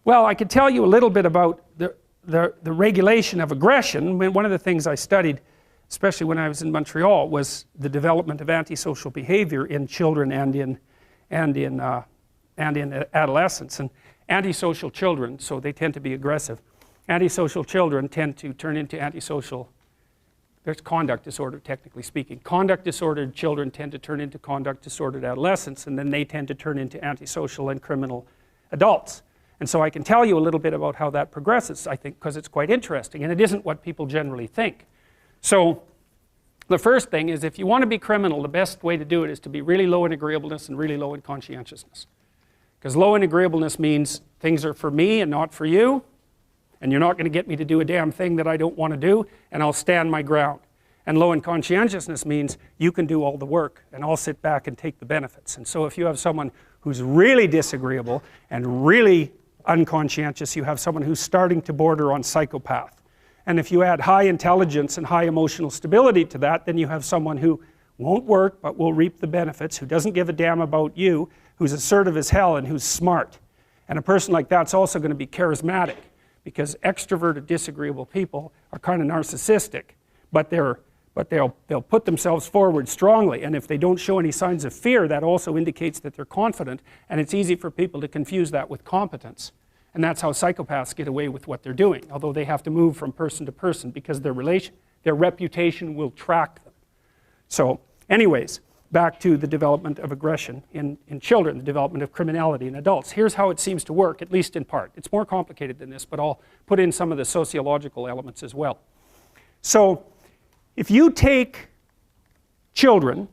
Well, I could tell you a little bit about the regulation of aggression. One of the things I studied, especially when I was in Montreal, was the development of antisocial behavior in children and in adolescents. And antisocial children, so they tend to be aggressive. Antisocial children tend to turn into antisocial. There's conduct disorder, technically speaking. Conduct disordered children tend to turn into conduct disordered adolescents, and then they tend to turn into antisocial and criminal adults. And so I can tell you a little bit about how that progresses, I think, because it's quite interesting, and it isn't what people generally think. So the first thing is, if you want to be criminal, the best way to do it is to be really low in agreeableness and really low in conscientiousness. Because low in agreeableness means things are for me and not for you, and you're not going to get me to do a damn thing that I don't want to do, and I'll stand my ground. And low in conscientiousness means you can do all the work, and I'll sit back and take the benefits. And so if you have someone who's really disagreeable and really unconscientious, you have someone who's starting to border on psychopath. And if you add high intelligence and high emotional stability to that, then you have someone who won't work but will reap the benefits, who doesn't give a damn about you, who's assertive as hell, and who's smart. And a person like that's also going to be charismatic, because extroverted, disagreeable people are kind of narcissistic, but they'll put themselves forward strongly, and if they don't show any signs of fear, that also indicates that they're confident, and it's easy for people to confuse that with competence. And that's how psychopaths get away with what they're doing, although they have to move from person to person because their reputation will track them. So anyways, back to the development of aggression in children, the development of criminality in adults. Here's how it seems to work, at least in part. It's more complicated than this, but I'll put in some of the sociological elements as well. So if you take children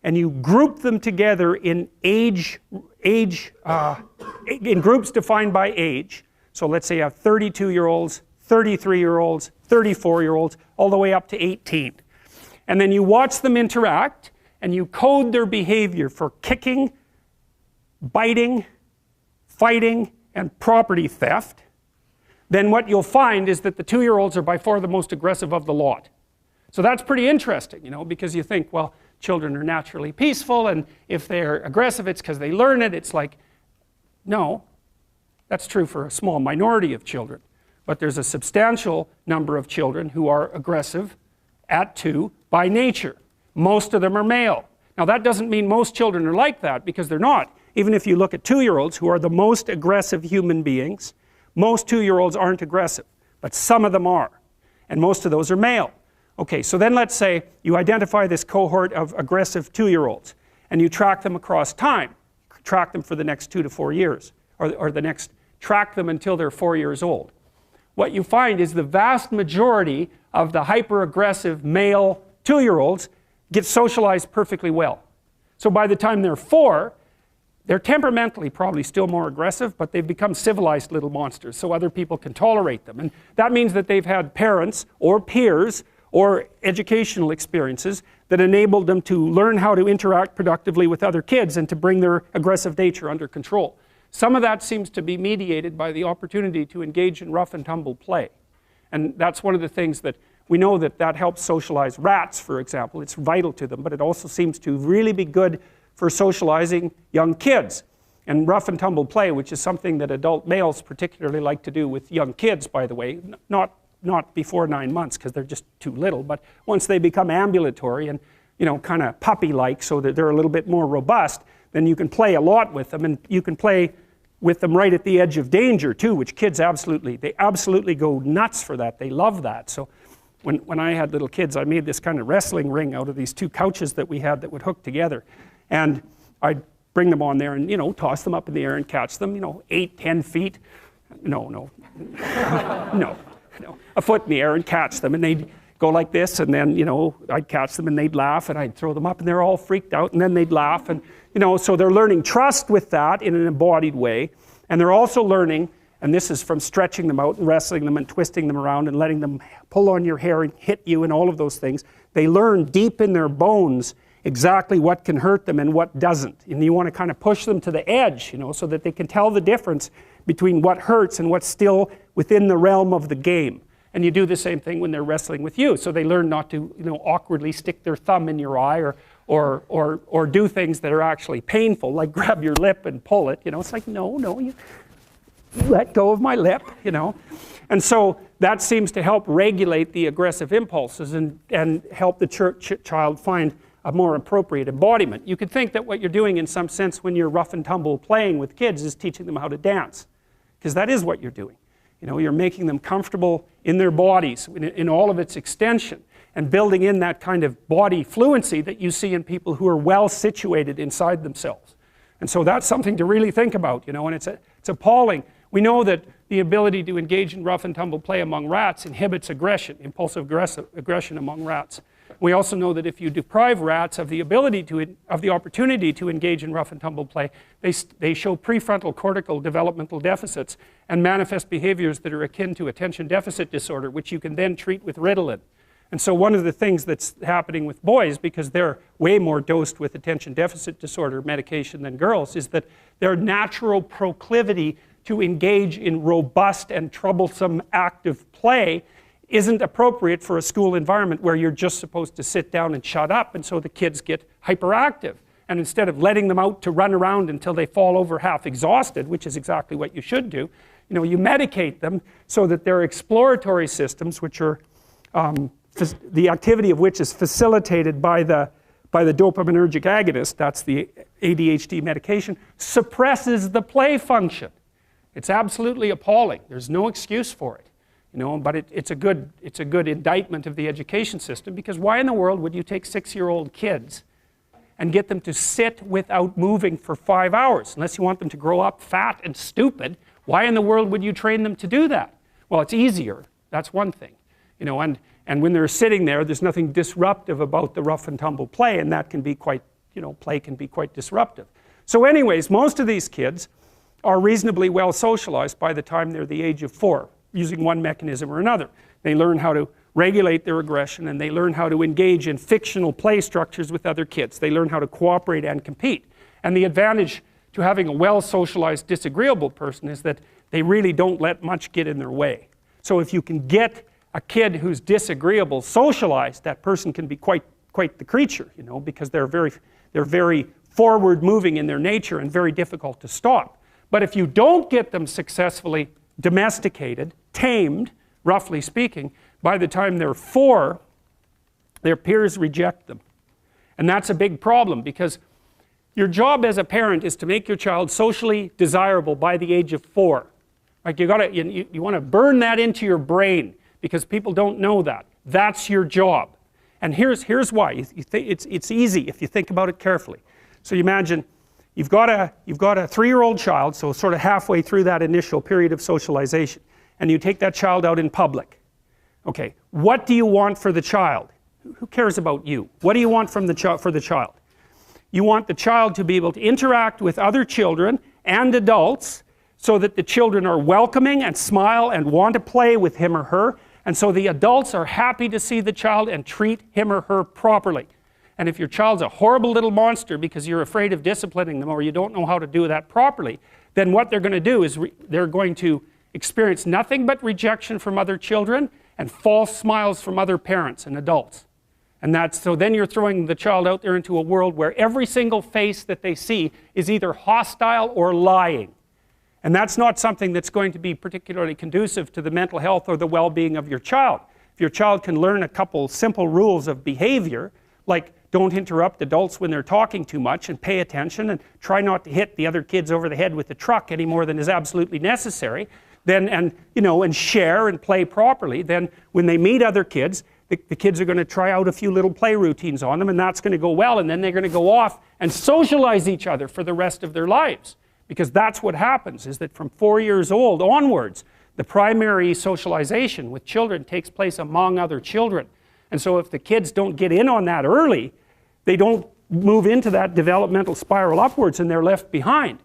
and you group them together in in groups defined by age, so let's say you have 32-year-olds, 33-year-olds, 34-year-olds, all the way up to 18. And then you watch them interact, and you code their behavior for kicking, biting, fighting, and property theft, then what you'll find is that the 2-year-olds are by far the most aggressive of the lot. So that's pretty interesting, you know, because you think, well, children are naturally peaceful, and if they're aggressive, it's because they learn it. It's like, no, that's true for a small minority of children. But there's a substantial number of children who are aggressive at 2 by nature. Most of them are male. Now that doesn't mean most children are like that, because they're not. Even if you look at 2-year-olds, who are the most aggressive human beings, most 2-year-olds aren't aggressive, but some of them are. And most of those are male. Okay, so then let's say you identify this cohort of aggressive 2-year-olds, and you track them across time. Track them for the next 2 to 4 years, or track them until they're 4 years old. What you find is the vast majority of the hyper-aggressive male 2-year-olds get socialized perfectly well. So by the time they're 4, they're temperamentally probably still more aggressive, but they've become civilized little monsters, so other people can tolerate them. And that means that they've had parents or peers or educational experiences that enabled them to learn how to interact productively with other kids and to bring their aggressive nature under control. Some of that seems to be mediated by the opportunity to engage in rough and tumble play. And that's one of the things that we know that helps socialize rats, for example. It's vital to them, but it also seems to really be good for socializing young kids. And rough and tumble play, which is something that adult males particularly like to do with young kids, by the way, not before 9 months because they're just too little, but once they become ambulatory and, you know, kind of puppy-like so that they're a little bit more robust, then you can play a lot with them, and you can play with them right at the edge of danger too, which kids absolutely go nuts for that. They love that. So when I had little kids, I made this kind of wrestling ring out of these 2 couches that we had that would hook together, and I'd bring them on there and, you know, toss them up in the air and catch them, you know, 8, 10 feet. No. A foot in the air and catch them, and they'd go like this, and then, you know, I'd catch them and they'd laugh, and I'd throw them up and they're all freaked out, and then they'd laugh, and, you know, so they're learning trust with that in an embodied way, and they're also learning, and this is from stretching them out and wrestling them and twisting them around and letting them pull on your hair and hit you and all of those things. They learn deep in their bones exactly what can hurt them and what doesn't, and you want to kind of push them to the edge, you know, so that they can tell the difference between what hurts and what's still within the realm of the game. And you do the same thing when they're wrestling with you. So they learn not to, you know, awkwardly stick their thumb in your eye or do things that are actually painful, like grab your lip and pull it. You know, it's like, no, you let go of my lip, you know. And so that seems to help regulate the aggressive impulses and help the child find a more appropriate embodiment. You could think that what you're doing in some sense when you're rough and tumble playing with kids is teaching them how to dance, because that is what you're doing. You know, you're making them comfortable in their bodies in all of its extension, and building in that kind of body fluency that you see in people who are well situated inside themselves. And so that's something to really think about, you know, and it's appalling. We know that the ability to engage in rough and tumble play among rats inhibits aggression, impulsive aggression among rats. We also know that if you deprive rats of the opportunity to engage in rough and tumble play, they show prefrontal cortical developmental deficits and manifest behaviors that are akin to attention deficit disorder, which you can then treat with Ritalin. And so one of the things that's happening with boys, because they're way more dosed with attention deficit disorder medication than girls, is that their natural proclivity to engage in robust and troublesome active play isn't appropriate for a school environment where you're just supposed to sit down and shut up, and so the kids get hyperactive. And instead of letting them out to run around until they fall over half exhausted, which is exactly what you should do, you know, you medicate them so that their exploratory systems, which are the activity of which is facilitated by the dopaminergic agonist, that's the ADHD medication, suppresses the play function. It's absolutely appalling. There's no excuse for it. You know, but it's a good indictment of the education system, because why in the world would you take 6-year-old kids and get them to sit without moving for 5 hours? Unless you want them to grow up fat and stupid, why in the world would you train them to do that? Well, it's easier. That's one thing. You know, and when they're sitting there, there's nothing disruptive about the rough and tumble play, and that can be quite, you know, play can be quite disruptive. So anyways, most of these kids are reasonably well socialized by the time they're the age of 4. Using one mechanism or another. They learn how to regulate their aggression, and they learn how to engage in fictional play structures with other kids. They learn how to cooperate and compete. And the advantage to having a well-socialized disagreeable person is that they really don't let much get in their way. So if you can get a kid who's disagreeable socialized, that person can be quite the creature, you know, because they're very forward moving in their nature and very difficult to stop. But if you don't get them successfully domesticated, tamed, roughly speaking, by the time they're 4, their peers reject them. And that's a big problem, because your job as a parent is to make your child socially desirable by the age of 4. Like you want to burn that into your brain, because people don't know that. That's your job. And here's why. It's easy if you think about it carefully. So you imagine you've got a 3-year-old child, so sort of halfway through that initial period of socialization, and you take that child out in public. Okay, what do you want for the child? Who cares about you? What do you want from for the child? You want the child to be able to interact with other children and adults so that the children are welcoming and smile and want to play with him or her, and so the adults are happy to see the child and treat him or her properly. And if your child's a horrible little monster because you're afraid of disciplining them, or you don't know how to do that properly, then what they're going to do is they're going to experience nothing but rejection from other children and false smiles from other parents and adults. And so then you're throwing the child out there into a world where every single face that they see is either hostile or lying. And that's not something that's going to be particularly conducive to the mental health or the well-being of your child. If your child can learn a couple simple rules of behavior, like don't interrupt adults when they're talking too much, and pay attention, and try not to hit the other kids over the head with the truck any more than is absolutely necessary, then, and share and play properly, then when they meet other kids, the kids are going to try out a few little play routines on them, and that's going to go well, and then they're going to go off and socialize each other for the rest of their lives. Because that's what happens, is that from 4 years old onwards, the primary socialization with children takes place among other children. And so if the kids don't get in on that early, they don't move into that developmental spiral upwards, and they're left behind.